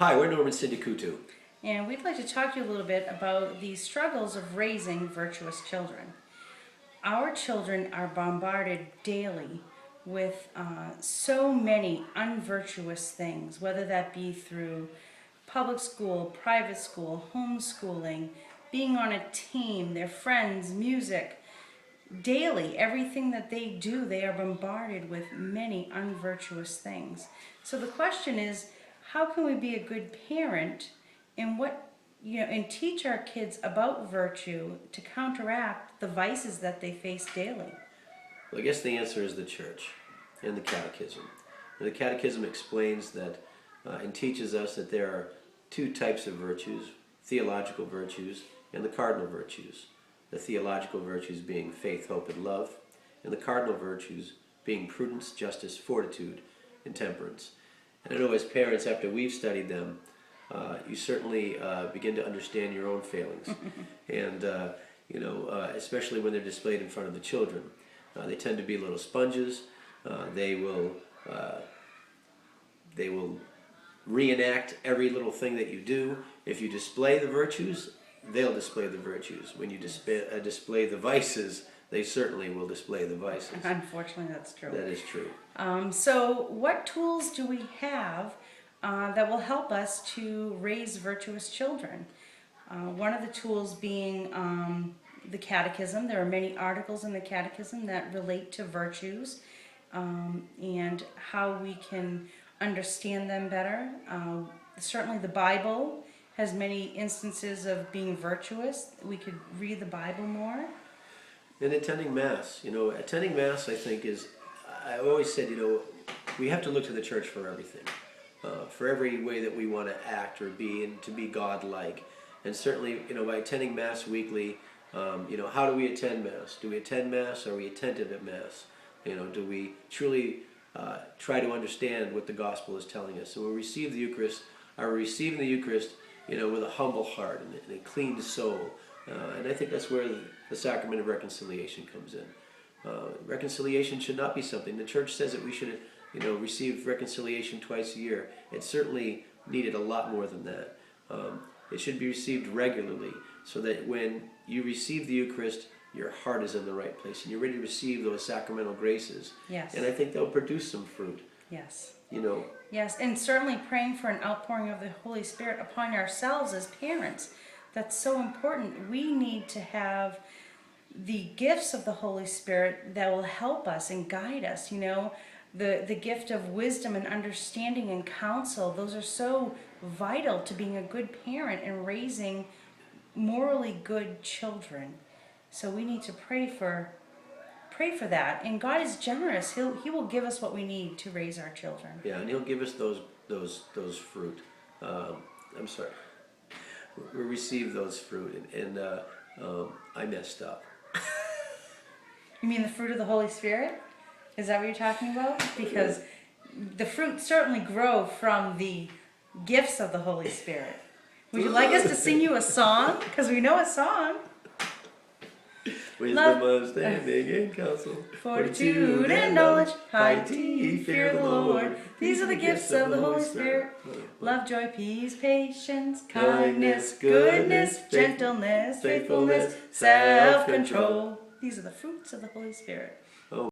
Hi, we're Norman Sindikutu. And we'd like to talk to you a little bit about the struggles of raising virtuous children. Our children are bombarded daily with so many unvirtuous things, whether that be through public school, private school, homeschooling, being on a team, their friends, music. Daily, everything that they do, they are bombarded with many unvirtuous things. So the question is, how can we be a good parent and teach our kids about virtue to counteract the vices that they face daily? Well, I guess the answer is the church and the catechism. And the catechism explains that and teaches us that there are two types of virtues, theological virtues and the cardinal virtues. The theological virtues being faith, hope, and love, and the cardinal virtues being prudence, justice, fortitude, and temperance. And I know as parents, after we've studied them, you certainly begin to understand your own failings. And, especially when they're displayed in front of the children. They tend to be little sponges. They will reenact every little thing that you do. If you display the virtues, they'll display the virtues. When you display the vices, they certainly will display the vices. Unfortunately, that's true. That is true. So what tools do we have that will help us to raise virtuous children? One of the tools being the catechism. There are many articles in the catechism that relate to virtues and how we can understand them better. Certainly the Bible has many instances of being virtuous. We could read the Bible more. And attending Mass. Attending Mass, I think, I always said, we have to look to the church for everything. For every way that we want to act or be and to be God-like. And certainly, by attending Mass weekly, how do we attend Mass? Do we attend Mass? Are we attentive at Mass? Do we truly try to understand what the gospel is telling us? So when we receive the Eucharist, are we receiving the Eucharist with a humble heart and a clean soul? And I think that's where the sacrament of reconciliation comes in. Reconciliation should not be something. The church says that we should receive reconciliation twice a year. It certainly needed a lot more than that. It should be received regularly so that when you receive the Eucharist, your heart is in the right place and you're ready to receive those sacramental graces. Yes. And I think they'll produce some fruit. Yes. Yes, and certainly praying for an outpouring of the Holy Spirit upon ourselves as parents. That's so important. We need to have the gifts of the Holy Spirit that will help us and guide us. The gift of wisdom and understanding and counsel, those are so vital to being a good parent and raising morally good children. So we need to pray for that. And God is generous. He will give us what we need to raise our children. Yeah, and He'll give us those fruit. I'm sorry. We receive those fruit, and I messed up. You mean the fruit of the Holy Spirit? Is that what you're talking about? Because the fruit certainly grow from the gifts of the Holy Spirit. Would you like us to sing you a song? Because we know a song. Wisdom, understanding, and counsel, fortitude and knowledge, piety, fear of the Lord. These are the gifts of the Holy Spirit. Love, joy, peace, patience, kindness, goodness, gentleness, faithfulness, self-control. These are the fruits of the Holy Spirit.